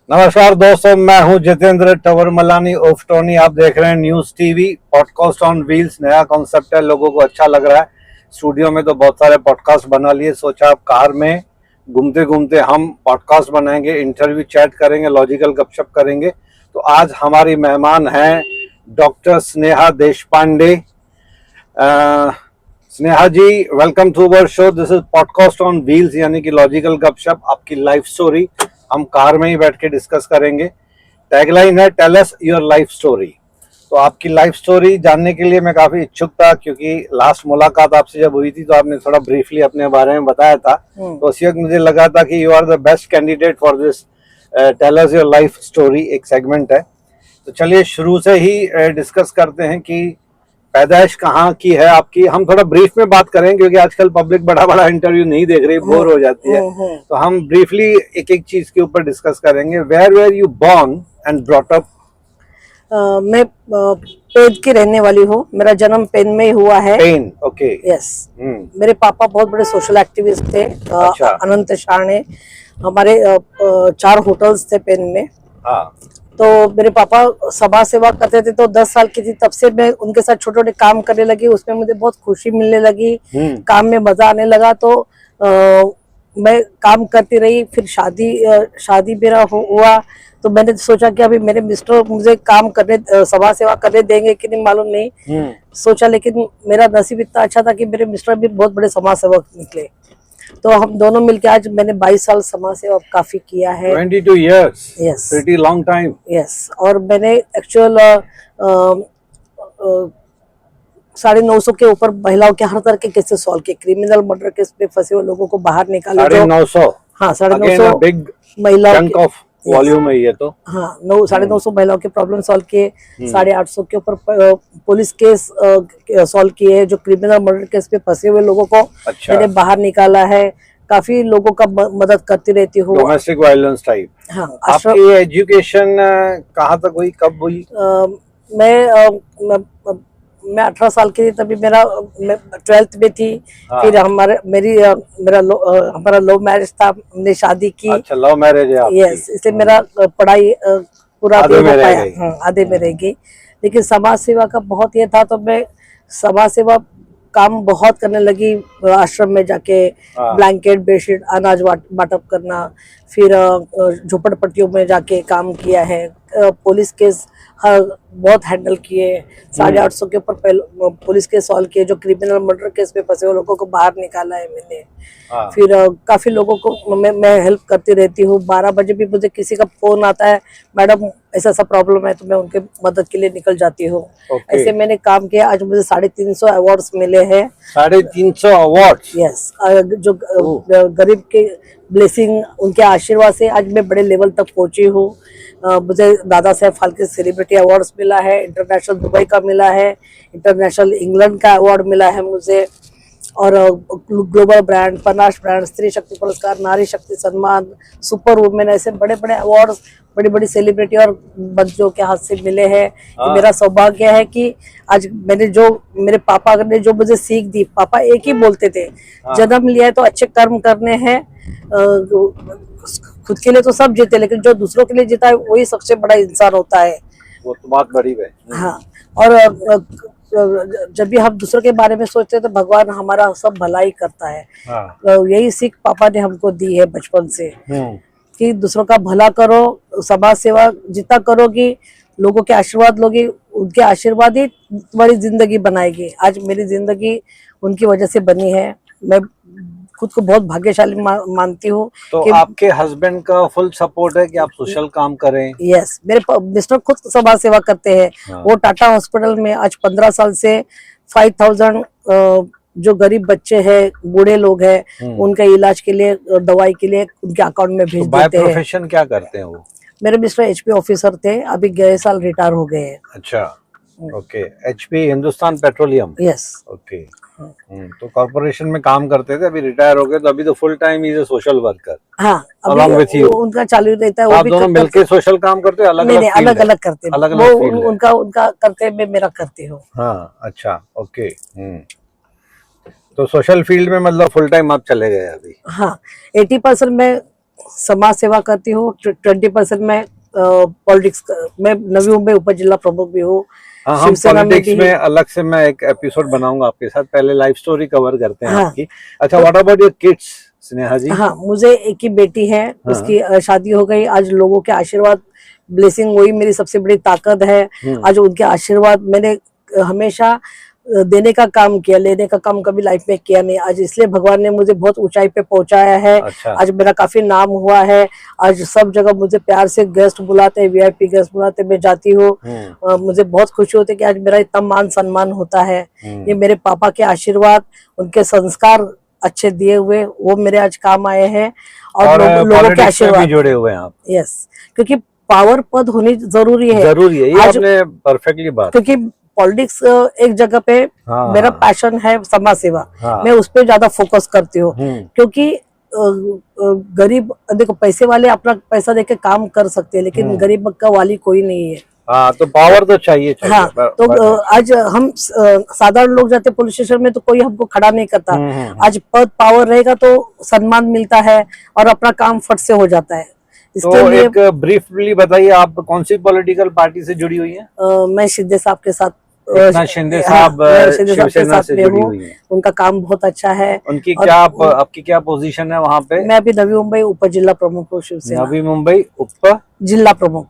नमस्कार दोस्तों, मैं हूं जितेंद्र टवर मलानी उर्फ टोनी। आप देख रहे हैं news TV podcast on wheels. नया कॉन्सेप्ट है, लोगों को अच्छा लग रहा है। स्टूडियो में तो बहुत सारे पॉडकास्ट बना लिए, सोचा आप कार में घूमते घूमते हम पॉडकास्ट बनाएंगे, इंटरव्यू चैट करेंगे, लॉजिकल गपशप करेंगे। तो आज हमारी मेहमान हैं doctor Sneha Deshpande. Sneha ji, welcome to our show. This is podcast on wheels, यानी कि लॉजिकल गपशप, आपकी लाइफ स्टोरी हम कार में ही बैठ के डिस्कस करेंगे। टैगलाइन है tell us your life story. तो आपकी लाइफ स्टोरी जानने के लिए मैं काफी इच्छुक था, क्योंकि लास्ट मुलाकात आपसे जब हुई थी तो आपने थोड़ा ब्रीफली अपने बारे में बताया था। तो उसी वक्त मुझे लगा था कि you are the best candidate for this tell us your life story, एक सेगमेंट है। तो चलिए शुरू से ही डिस्कस करते हैं कि पैदाइश कहाँ की है आपकी। हम थोड़ा ब्रीफ में बात करें, क्योंकि आजकल पब्लिक बड़ा बड़ा इंटरव्यू नहीं देख रही, बोर हो जाती है। तो हम ब्रीफली एक एक चीज के ऊपर डिस्कस करेंगे। Where were you born and brought up? मैं पेन की रहने वाली हूँ। मेरा जन्म पेन में ही हुआ है। पेन, ओके। यस। मेरे पापा बहुत बड़े सोशल एक्टिविस्ट थे। अच्छा। अनंत शाणे। हमारे 4 होटल्स थे पेन में। हाँ। तो मेरे पापा समाज सेवा करते थे। तो 10 साल की थी तब से मैं उनके साथ छोटे छोटे काम करने लगी। उसमें मुझे बहुत खुशी मिलने लगी, काम में मजा आने लगा। तो मैं काम करती रही। फिर शादी मेरा हुआ। तो मैंने सोचा कि अभी मेरे मिस्टर मुझे काम करने, समाज सेवा करने देंगे कि नहीं मालूम नहीं। सोचा, लेकिन मेरा नसीब इतना अच्छा था कि मेरे मिस्टर भी बहुत बड़े समाज सेवक निकले। तो हम दोनों मिलके आज मैंने 22 साल समाज सेवा काफी किया है। 22 years? Yes. Pretty long time. Yes. और मैंने एक्चुअल 950 के ऊपर महिलाओं के हर तरह के केसेस सॉल्व किए। क्रिमिनल मर्डर केस में फंसे हुए लोगों को बाहर निकाले। 950? हाँ, 950 बिग महिलाओं चंक ऑफ वॉल्यूम है ये तो। हाँ, 950 महिलाओं के प्रॉब्लम सॉल्व किए। 850 के ऊपर पुलिस केस सॉल्व किए। जो क्रिमिनल मर्डर केस में फंसे हुए लोगों को मैंने बाहर निकाला है। काफी लोगों का मदद करती रहती हूँ। Domestic violence type. हाँ। आपकी एजुकेशन कहाँ तक हुई, कब हुई? मैं 18 साल की थी तभी मैं 12th में थी। हाँ। फिर हमारा लव मैरिज था, हमने शादी की। अच्छा, लव मैरिज है आपकी? यस। इसलिए मेरा पढ़ाई पूरा आधे में रह गई। हाँ, आधे में रह गई। लेकिन समाज सेवा का बहुत ये था, तो मैं समाज सेवा काम बहुत करने लगी। आश्रम में जाके ब्लैंकेट, बेडशीट, अनाज बांटअप करना। फिर झोपड़पट्टियों में जाके काम किया है। पुलिस केस बहुत हैंडल किए। 850 के ऊपर पुलिस केस सॉल्व किए। जो क्रिमिनल मर्डर केस में फंसे हुए लोगों को बाहर निकाला है मैंने। फिर काफी लोगों को मैं हेल्प करती रहती हूँ। 12 बजे भी मुझे किसी का फोन आता है, मैडम ऐसा प्रॉब्लम है, तो मैं उनके मदद के लिए निकल जाती हूँ। ऐसे मैंने काम किया। आज मुझे 350 अवार्ड्स मिले हैं। 350 अवार्ड्स? यस। जो गरीब के ब्लेसिंग, उनके आशीर्वाद से आज मैं बड़े लेवल तक पहुंची हूँ। मुझे दादा साहेब फाल्के सेलिब्रिटी अवार्ड्स मिला है, इंटरनेशनल दुबई का मिला है, इंटरनेशनल इंग्लैंड का अवार्ड मिला है मुझे, और ग्लोबल ब्रांड, पनाश ब्रांड, स्त्री शक्ति पुरस्कार, नारी शक्ति सम्मान, सुपर वुमेन, ऐसे बड़े बड़े अवार्ड्स बड़ी बड़ी सेलिब्रिटी और बच्चों के हाथ से मिले हैं। मेरा सौभाग्य है कि आज मेरे पापा ने जो मुझे सीख दी। पापा एक ही बोलते थे, जन्म लिया है तो अच्छे कर्म करने हैं। खुद के लिए तो सब जीते, लेकिन जो दूसरों के लिए जीता है वही सबसे बड़ा इंसान होता है। वो तो बात बड़ी है। हाँ। और जब भी हम दूसरों के बारे में सोचते हैं तो भगवान हमारा सब भलाई करता है। यही सीख पापा ने हमको दी है बचपन से, कि दूसरों का भला करो। समाज सेवा जितना करोगी, लोगों के आशीर्वाद लोगी, उनके आशीर्वाद ही तुम्हारी जिंदगी बनाएगी। आज मेरी जिंदगी उनकी वजह से बनी है। मैं खुद को बहुत भाग्यशाली मानती हूँ। तो आपके हस्बैंड का फुल सपोर्ट है कि आप सोशल काम करें? यस। मेरे मिस्टर खुद समाज सेवा करते हैं। वो टाटा हॉस्पिटल में आज 15 साल से 5000 जो गरीब बच्चे हैं, बूढ़े लोग हैं, उनके इलाज के लिए, दवाई के लिए उनके अकाउंट में भेज देते हैं। प्रोफेशन क्या करते हैं वो? मेरे मिस्टर HP ऑफिसर थे, अभी गए साल रिटायर हो गए हैं। अच्छा, okay. HP Hindustan petroleum? Yes. Okay. तो कॉर्पोरेशन में काम करते थे, अभी रिटायर हो गए, तो अभी तो full time is a social worker. हाँ, along with you. उनका चालू रहता है। आप दोनों मिलके सोशल काम करते हैं? अलग नहीं, अलग अलग करते हैं। वो उनका करते हैं, मैं मेरा करती हूँ। हाँ, अच्छा, ओके। तो सोशल फील्ड में मतलब फुल टाइम आप चले गए अभी? हाँ, 80% मैं समाज सेवा करती हूँ। 20% मैं पॉलिटिक्स मैं नवी मुंबई उप जिला प्रमुख भी हूँ। हाँ, हम शिवसेना में पॉलिटिक्स भी में अलग से मैं एक एपिसोड बनाऊंगा आपके साथ, पहले लाइफ स्टोरी कवर करते हैं हाँ। आपकी। अच्छा, what about your kids Sneha ji? हाँ, मुझे एक ही बेटी है, हाँ। उसकी शादी हो गई। आज लोगों के आशीर्वाद, ब्लेसिंग वही मेरी सबसे बड़ी ताकत है। आज उनके आशीर्वाद मैंने हमेशा देने का काम किया, लेने का काम कभी लाइफ में किया नहीं। आज इसलिए भगवान ने मुझे बहुत ऊंचाई पे पहुंचाया है। अच्छा। आज मेरा काफी नाम हुआ है। आज सब जगह मुझे प्यार से गेस्ट बुलाते हैं, वीआईपी गेस्ट बुलाते हैं, मैं जाती हूँ। मुझे बहुत खुशी होती है कि आज मेरा इतना मान सम्मान होता है। ये मेरे पापा के आशीर्वाद, उनके संस्कार अच्छे दिए हुए, वो मेरे आज काम आए हैं। और लोगों के आशीर्वाद जुड़े हुए हैं आप। यस, क्योंकि पावर पद होनी जरूरी है। जरूरी है, ये आपने परफेक्टली बात। क्योंकि पॉलिटिक्स एक जगह पे मेरा पैशन है समाज सेवा। मैं उस पर ज्यादा फोकस करती हूँ, क्योंकि गरीब, देखो पैसे वाले अपना पैसा देके काम कर सकते हैं, लेकिन गरीब का वाली कोई नहीं है। हाँ, तो पावर तो चाहिए। हाँ, तो आज हम साधारण लोग जाते पुलिस स्टेशन में तो कोई हमको खड़ा नहीं करता। आज पद पावर रहेगा तो सम्मान मिलता है और अपना काम फट से हो जाता है। तो एक ब्रीफली बताइए, आप कौन सी पॉलिटिकल पार्टी से जुड़ी हुई हैं? मैं शिंदे साहब के साथ, शिंदे साहब शिवसेना से जुड़ी हुई हैं। उनका काम बहुत अच्छा है। उनकी क्या आपकी क्या पोजीशन है वहाँ पे? मैं अभी नवी मुंबई उप जिला प्रमुख हूँ शिवसेना। नवी मुंबई उप जिला प्रमुख,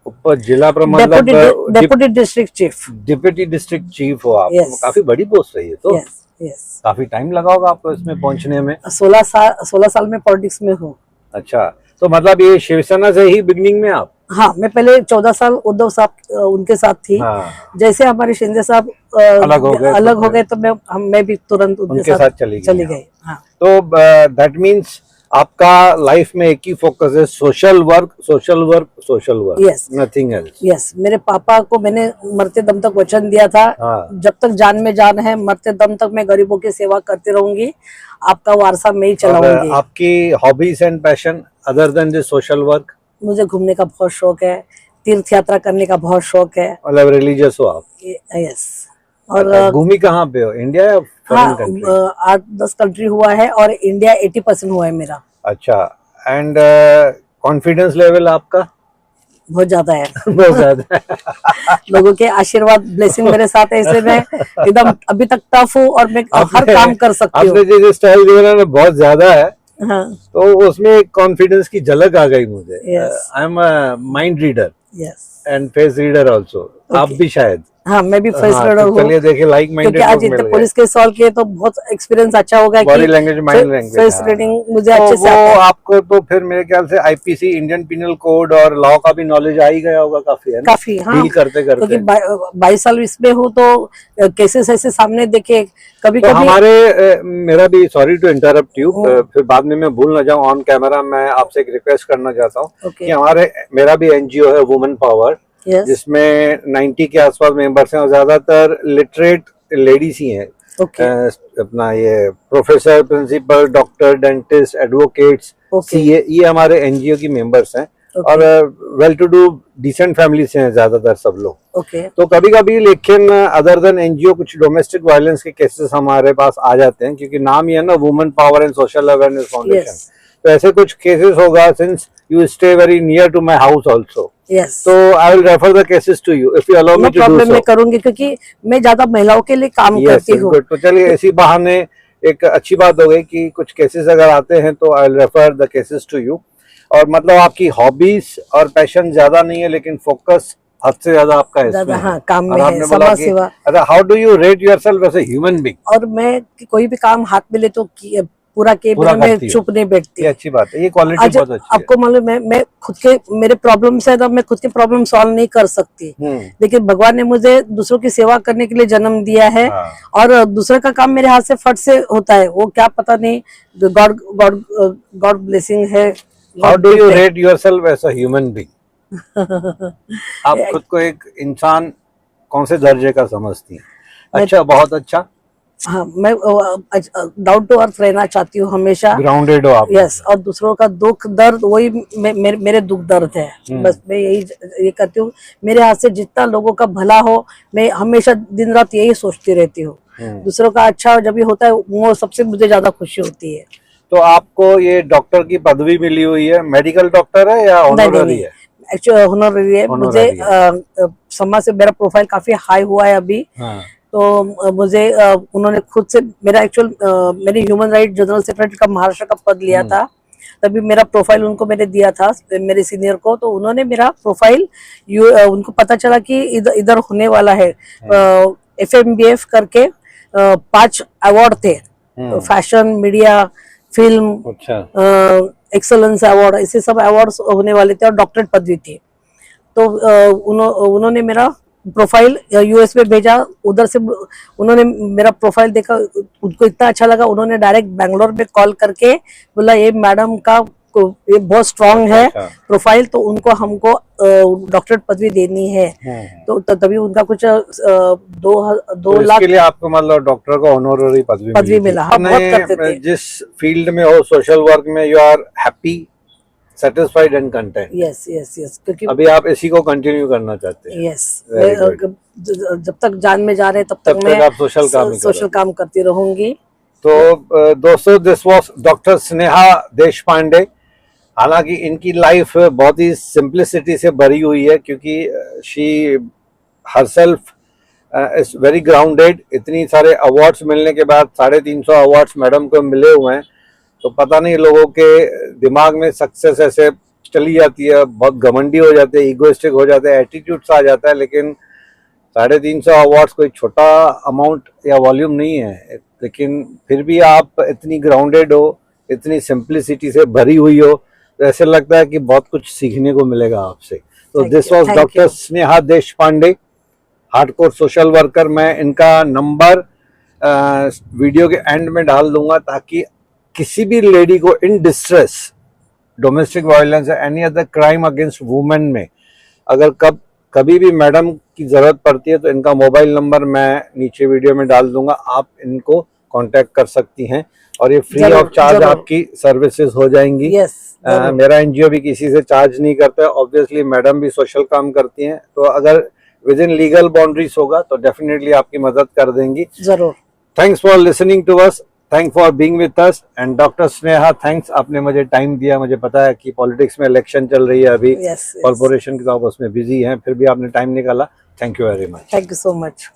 उप जिला प्रमुख, deputy district chief. Deputy district chief हो आप। काफी बड़ी पोस्ट है ये तो। काफी टाइम लगा होगा आपको इसमें पहुंचने में। 16 साल में पॉलिटिक्स में हूँ। अच्छा, तो मतलब ये शिवसेना से ही बिगनिंग में आप? हाँ, मैं पहले 14 साल उद्धव साहब उनके साथ थी। जैसे हमारे शिंदे साहब अलग हो गए तो मैं भी तुरंत उनके साथ चली गई। हाँ। तो दैट मीन्स आपका लाइफ में एक ही फोकस है, social work, social work, social work. Yes, nothing else. Yes, मेरे पापा को मैंने मरते दम तक वचन दिया था। जब तक जान में जान है, मरते दम तक मैं गरीबों की सेवा करती रहूंगी। आपका वारसा मैं ही चलाऊंगी। आपकी hobbies and passion other than this social work? मुझे घूमने का बहुत शौक है, तीर्थ यात्रा करने का बहुत शौक है। मतलब रिलीजियस हो आप? यस। और घूमी कहाँ पे हो, इंडिया या फॉरेन कंट्री? 8-10 कंट्री हुआ है और इंडिया 80% हुआ है मेरा। अच्छा, एंड कॉन्फिडेंस लेवल आपका? बहुत ज्यादा है। बहुत ज्यादा है। लोगों के आशीर्वाद, ब्लेसिंग मेरे साथ है, इसलिए मैं एकदम अभी तक टफ हूँ और मैं हर काम कर सकती हूँ। आपने जो स्टाइल दिया ना बहुत ज्यादा है। हाँ। तो उसमें एक कॉन्फिडेंस की झलक आ गई मुझे। I am mind reader and face reader also. आप भी शायद? हाँ, मैं भी फेस रीडर हूँ। चलिए देखिए, लाइक माइंडेड क्योंकि आज इतने पुलिस के सवाल किए तो बहुत एक्सपीरियंस अच्छा होगा। Body language, mind language, face reading मुझे अच्छे से आता है। आपको तो फिर मेरे ख्याल से आईपीसी, इंडियन पिनल कोड और लॉ का भी नॉलेज आ ही गया होगा काफी, है ना? काफी, हाँ, डील करते क्योंकि 22 साल इसमें हूँ तो केसेस ऐसे सामने देखे कभी तो हमारे मेरा भी, सॉरी टू इंटरप्ट यू, फिर बाद में मैं भूल ना जाऊं, ऑन कैमरा मैं आपसे एक रिक्वेस्ट करना चाहता हूँ कि मेरा भी एनजीओ है वुमेन पावर, जिसमें 90 के आसपास मेंबर्स हैं और ज्यादातर लिटरेट लेडीज ही हैं। अपना ये professor, principal, doctor, dentist, advocates, CA, ये हमारे एनजीओ की मेंबर्स हैं। और well to do decent family से हैं ज्यादातर सब लोग। तो कभी कभी, लेकिन अदर देन एनजीओ, कुछ डोमेस्टिक वायलेंस के केसेस हमारे पास आ जाते हैं, क्योंकि नाम ही है ना women power and social awareness foundation. तो ऐसे कुछ केसेस होगा, since you stay very near to my house also. तो I will refer the cases to you if you allow me to do so. मैं करूंगी, क्योंकि मैं ज्यादा महिलाओं के लिए काम करती हूँ। तो चलिए, इसी बहाने एक अच्छी बात हो गई कि कुछ केसेस अगर आते हैं तो I will refer the cases to you. और मतलब आपकी हॉबीज और पैशन ज्यादा नहीं है, लेकिन फोकस हद से ज्यादा आपका इसमें है। हाँ, काम में है, समाज सेवा। अच्छा, how do you rate yourself as a human being? और मैं कोई भी काम हाथ में ले तो पूरा के बिना मैं चुप नहीं बैठती। ये अच्छी बात है, ये क्वालिटी बहुत अच्छी है। आपको मालूम है, मैं खुद के, मेरे प्रॉब्लम्स है तो मैं खुद के प्रॉब्लम सॉल्व नहीं कर सकती, लेकिन भगवान ने मुझे दूसरों की सेवा करने के लिए जन्म दिया है। और दूसरे का काम मेरे हाथ से फट से होता है, वो क्या पता नहीं, गॉड ब्लेसिंग है। How do you rate yourself as a human being? आप खुद को एक इंसान कौन से दर्जे का समझती हैं? अच्छा, बहुत अच्छा। हाँ, मैं डाउन टू अर्थ रहना चाहती हूँ, हमेशा ग्राउंडेड हो आप। यस, और दूसरों का दुख दर्द वही मेरे दुख दर्द है। बस मैं ये करती हूँ, मेरे हाथ से जितना लोगों का भला हो, मैं हमेशा दिन रात यही सोचती रहती हूँ। दूसरों का अच्छा जब भी होता है, वो सबसे मुझे ज्यादा खुशी होती है। तो आपको ये डॉक्टर की पदवी मिली हुई है, मेडिकल डॉक्टर है या ऑनररी है? एक्चुअली होनररी है। मुझे समाज से मेरा प्रोफाइल काफी हाई हुआ है अभी। हाँ। तो मुझे उन्होंने खुद से मेरा मेरी ह्यूमन राइट जनरल सेक्रेटरी का महाराष्ट्र का पद लिया था, तभी मेरा प्रोफाइल उनको मैंने दिया था, मेरे सीनियर को। तो उन्होंने मेरा प्रोफाइल उनको पता चला कि इधर होने वाला है। FMBF करके 5 अवार्ड थे, fashion, media, film, excellence award, ऐसे सब अवार्ड्स होने वाले थे और डॉक्टरेट पदवी थी। तो उन्होंने मेरा प्रोफाइल US में भेजा। उधर से उन्होंने मेरा प्रोफाइल देखा, उनको इतना अच्छा लगा, उन्होंने डायरेक्ट बैंगलोर में कॉल करके बोला ये मैडम का ये बहुत स्ट्रांग है प्रोफाइल, तो उनको हमको डॉक्टरेट पदवी देनी है। तो तभी उनका कुछ 2 लाख के लिए आपको मतलब डॉक्टर को ऑनररी पदवी मिला। हाँ, बहुत करते थे। जिस फील्ड में हो, सोशल वर्क में, you are happy, satisfied and content? Yes yes yes, क्योंकि अभी आप इसी को कंटिन्यू करना चाहते हैं? यस, जब तक जान में जा रहे तब तक मैं आप सोशल काम करती रहूंगी। तो दोस्तों, this was doctor Sneha Deshpande. हालांकि इनकी लाइफ बहुत ही सिंप्लिसिटी से भरी हुई है, क्योंकि she herself is very grounded. इतनी सारे अवार्ड्स मिलने के बाद 350 अवार्ड्स मैडम को मिले हुए हैं, तो पता नहीं लोगों के दिमाग में सक्सेस ऐसे चली जाती है, बहुत घमंडी हो जाते हैं, इगोइस्टिक हो जाते हैं, एटीट्यूड आ जाता है। लेकिन 350 अवार्ड्स कोई छोटा अमाउंट या वॉल्यूम नहीं है, लेकिन फिर भी आप इतनी ग्राउंडेड हो, इतनी सिंप्लिसिटी से भरी हुई हो, तो ऐसे लगता है कि बहुत कुछ सीखने को मिलेगा आपसे। तो this was doctor Sneha Deshpande, hardcore social worker. मैं इनका नंबर वीडियो के एंड में डाल दूंगा, ताकि किसी भी लेडी को इन डिस्ट्रेस, डोमेस्टिक वायलेंस या any other crime against women में अगर कभी भी मैडम की जरूरत पड़ती है, तो इनका मोबाइल नंबर मैं नीचे वीडियो में डाल दूंगा, आप इनको कांटेक्ट कर सकती हैं और ये फ्री ऑफ चार्ज आपकी सर्विसेज हो जाएंगी। मेरा एनजीओ भी किसी से चार्ज नहीं करता है। ऑब्वियसली मैडम भी सोशल काम करती हैं, तो अगर विद इन लीगल बाउंड्रीज होगा तो डेफिनेटली आपकी मदद कर देंगी। जरूर। Thanks for listening to us, thank for being with us. And doctor Sneha, thanks, आपने मुझे टाइम दिया। मुझे पता है कि पॉलिटिक्स में इलेक्शन चल रही है अभी, कॉर्पोरेशन की, तो आप उसमें बिजी हैं, फिर भी आपने टाइम निकाला। Thank you very much. Thank you so much.